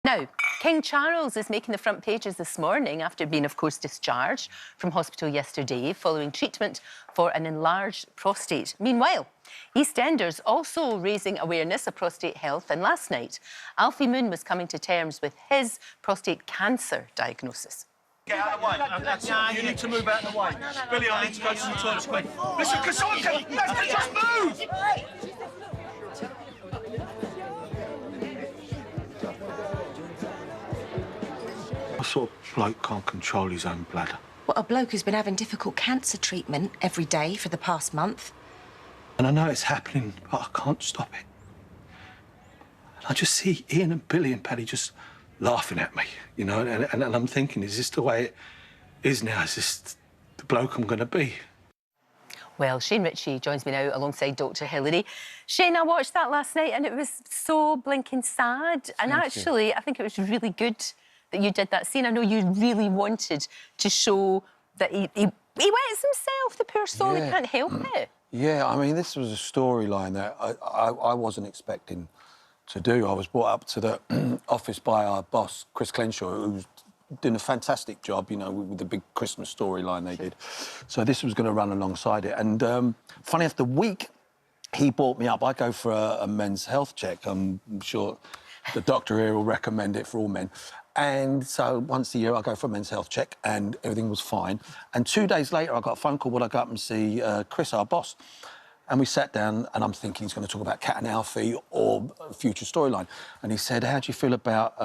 Now, King Charles is making the front pages this morning after being, of course, discharged from hospital yesterday following treatment for an enlarged prostate. Meanwhile, EastEnders also raising awareness of prostate health, and last night, Alfie Moon was coming to terms with his prostate cancer diagnosis. Get out of the way. You need to move out of the way. Billy, I need to go to the toilet quick. Listen, can someone come? Let's just move! What sort of bloke can't control his own bladder? Well, a bloke who's been having difficult cancer treatment every day for the past month. And I know it's happening, but I can't stop it. And I just see Ian and Billy and Paddy just laughing at me, you know, and I'm thinking, is this the way it is now? Is this the bloke I'm going to be? Well, Shane Richie joins me now alongside Dr. Hilary. Shane, I watched that last night and it was so blinking sad. And actually, I think it was really good that you did that scene. I know you really wanted to show that he wets himself, the poor soul, he can't help it. Yeah, I mean, this was a storyline that I wasn't expecting to do. I was brought up to the office by our boss, Chris Clenshaw, who's doing a fantastic job, you know, with the big Christmas storyline they did. So this was going to run alongside it. And funny enough, the week he brought me up, I go for a men's health check. I'm sure the doctor here will recommend it for all men. And so once a year, I go for a men's health check, and everything was fine. And 2 days later, I got a phone call, would I go up and see Chris, our boss? And we sat down, and I'm thinking he's going to talk about Cat and Alfie or a future storyline. And he said, how do you feel about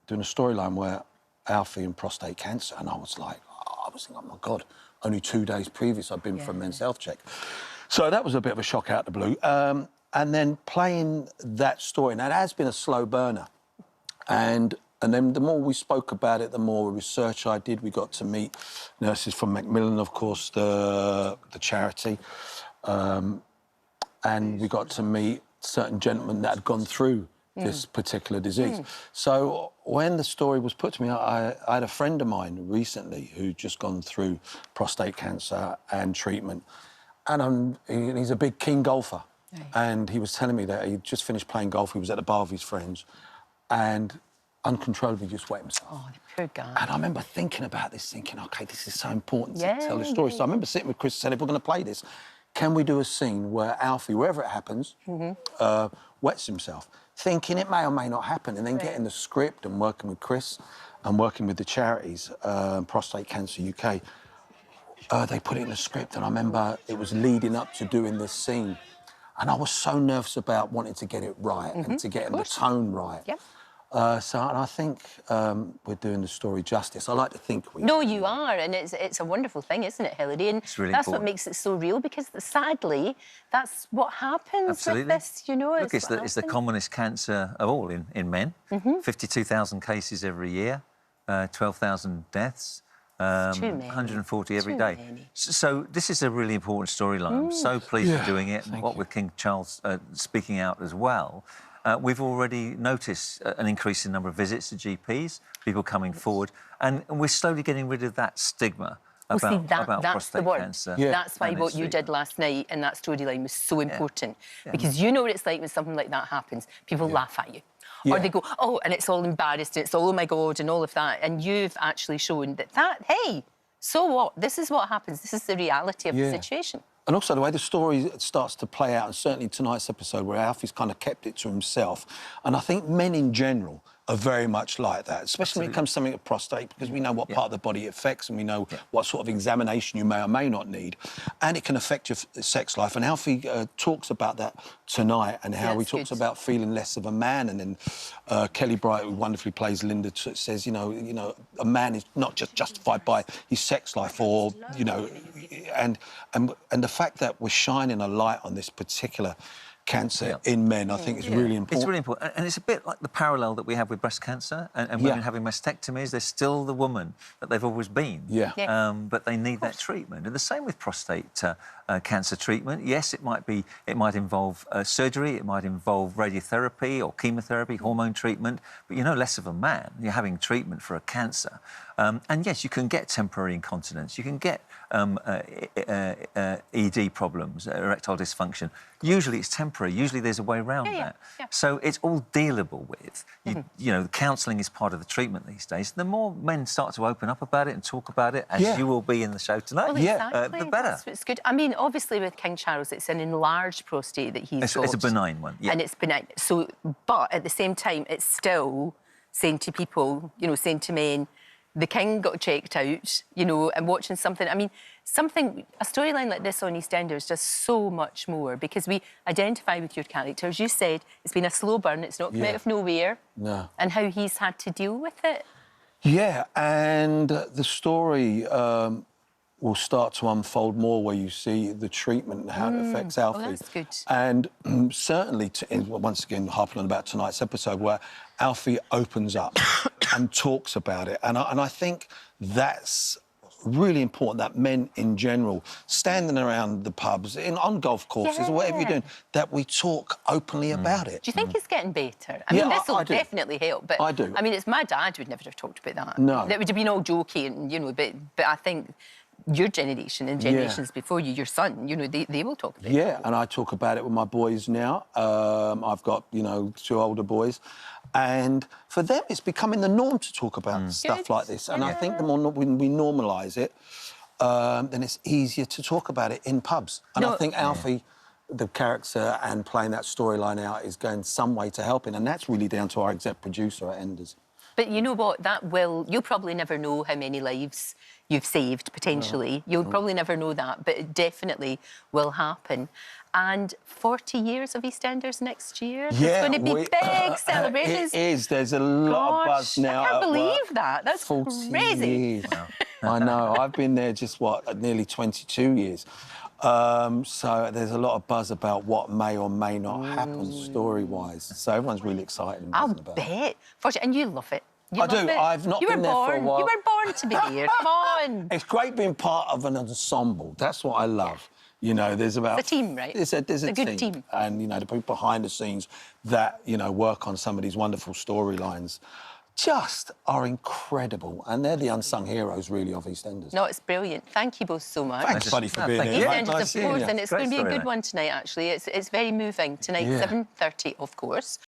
doing a storyline where Alfie and prostate cancer? And I was like, thinking, oh, my God, only 2 days previous I'd been for a men's health check. So that was a bit of a shock out of the blue. And then playing that story, now it has been a slow burner. And then the more we spoke about it, the more research I did. We got to meet nurses from Macmillan, of course, the charity. And we got to meet certain gentlemen that had gone through this particular disease. So when the story was put to me, I had a friend of mine recently who'd just gone through prostate cancer and treatment. And he's a big keen golfer. Right. And he was telling me that he'd just finished playing golf. He was at the bar with his friends and uncontrollably just wet himself. Oh, the poor guy. And I remember thinking about this, thinking, OK, this is so important to tell the story. So I remember sitting with Chris and said, if we're going to play this, can we do a scene where Alfie, wherever it happens, wets himself? Thinking it may or may not happen, and then getting the script and working with Chris and working with the charities, Prostate Cancer UK, they put it in the script, and I remember it was leading up to doing this scene, and I was so nervous about wanting to get it right and to get the tone right. Yep. So I think we're doing the story justice. I like to think we... No, you are, and it's a wonderful thing, isn't it, Hilary? And it's really that's important. What makes it so real, because sadly, that's what happens with this, you know. Look, it's the commonest cancer of all in men. 52,000 cases every year, 12,000 deaths. 140 every day. So this is a really important storyline. I'm so pleased for doing it, and what with King Charles speaking out as well. We've already noticed an increase in number of visits to GPs, people coming forward, and we're slowly getting rid of that stigma about prostate cancer. That's why what you did last night in that storyline was so important, because you know what it's like when something like that happens. People laugh at you. Or they go, oh, and it's all embarrassed, and it's all, oh, my God, and all of that. And you've actually shown that, hey, so what? This is what happens. This is the reality of the situation. And also the way the story starts to play out, and certainly tonight's episode where Alfie's kind of kept it to himself. And I think men in general are very much like that, especially when it comes to something like prostate, because we know what part of the body it affects, and we know what sort of examination you may or may not need. And it can affect your sex life. And Alfie talks about that tonight, and how he talks about feeling less of a man. And then Kelly Bright, who wonderfully plays Linda, says, you know, a man is not just justified by his sex life, or, you know, and the fact that we're shining a light on this particular cancer in men, I think is really important. It's really important. And it's a bit like the parallel that we have with breast cancer and women having mastectomies. They're still the woman that they've always been. But they need that treatment. And the same with prostate cancer treatment. Yes, it might involve surgery, it might involve radiotherapy or chemotherapy, hormone treatment, but you're no less of a man. You're having treatment for a cancer. And yes, you can get temporary incontinence. You can get ED problems, erectile dysfunction. Usually it's temporary. Usually there's a way around that. Yeah. So it's all dealable with. You know, counselling is part of the treatment these days. The more men start to open up about it and talk about it, as you will be in the show tonight, Well, exactly. the better. That's what's good. I mean, obviously with King Charles, it's an enlarged prostate that he's got. It's a benign one, And it's benign. So, but at the same time, it's still saying to people, you know, saying to men, the King got checked out, you know, and watching something. I mean, a storyline like this on EastEnders does so much more because we identify with your characters. You said it's been a slow burn, it's not come out of nowhere. No. And how he's had to deal with it. Yeah, and the story will start to unfold more where you see the treatment and how it affects Alfie. Oh, that's good. And certainly, once again, harping on about tonight's episode, where Alfie opens up and talks about it. And I think that's really important, that men in general, standing around the pubs, on golf courses, or whatever you're doing, that we talk openly about it. Do you think it's getting better? I mean, this will I do. definitely help. But I do. I mean, it's my dad would never have talked about that. No. That would have been all jokey, and you know. But I think your generation and generations before you, your son, you know, they will talk about it. Yeah, and I talk about it with my boys now. I've got, you know, 2 older boys. And for them, it's becoming the norm to talk about stuff like this. And I think the more when we normalise it, then it's easier to talk about it in pubs. And I think Alfie, the character, and playing that storyline out is going some way to helping. And that's really down to our exec producer at Enders. But you know what? You'll probably never know how many lives you've saved, potentially. You'll probably never know that, but it definitely will happen. And 40 years of EastEnders next year. Yeah, There's going to be big celebrations. It is. There's a lot of buzz now. I can't at believe work. that. That's 40 crazy. Years. I know. I've been there just, nearly 22 years. So there's a lot of buzz about what may or may not happen story-wise. So everyone's really excited. I'll About it. bet. And you love it. I do. I've not been there for a while. You were born to be here. Come on. It's great being part of an ensemble. That's what I love. You know, there's about... It's a team, right? There's a good team. And, you know, the people behind the scenes that, you know, work on some of these wonderful storylines just are incredible. And they're the unsung heroes, really, of EastEnders. No, it's brilliant. Thank you both so much. Thanks, buddy, for being thank here. you. EastEnders, Nice of course, and it's Great going to be a good storyline. one tonight, actually. It's very moving. Tonight, 7:30, of course.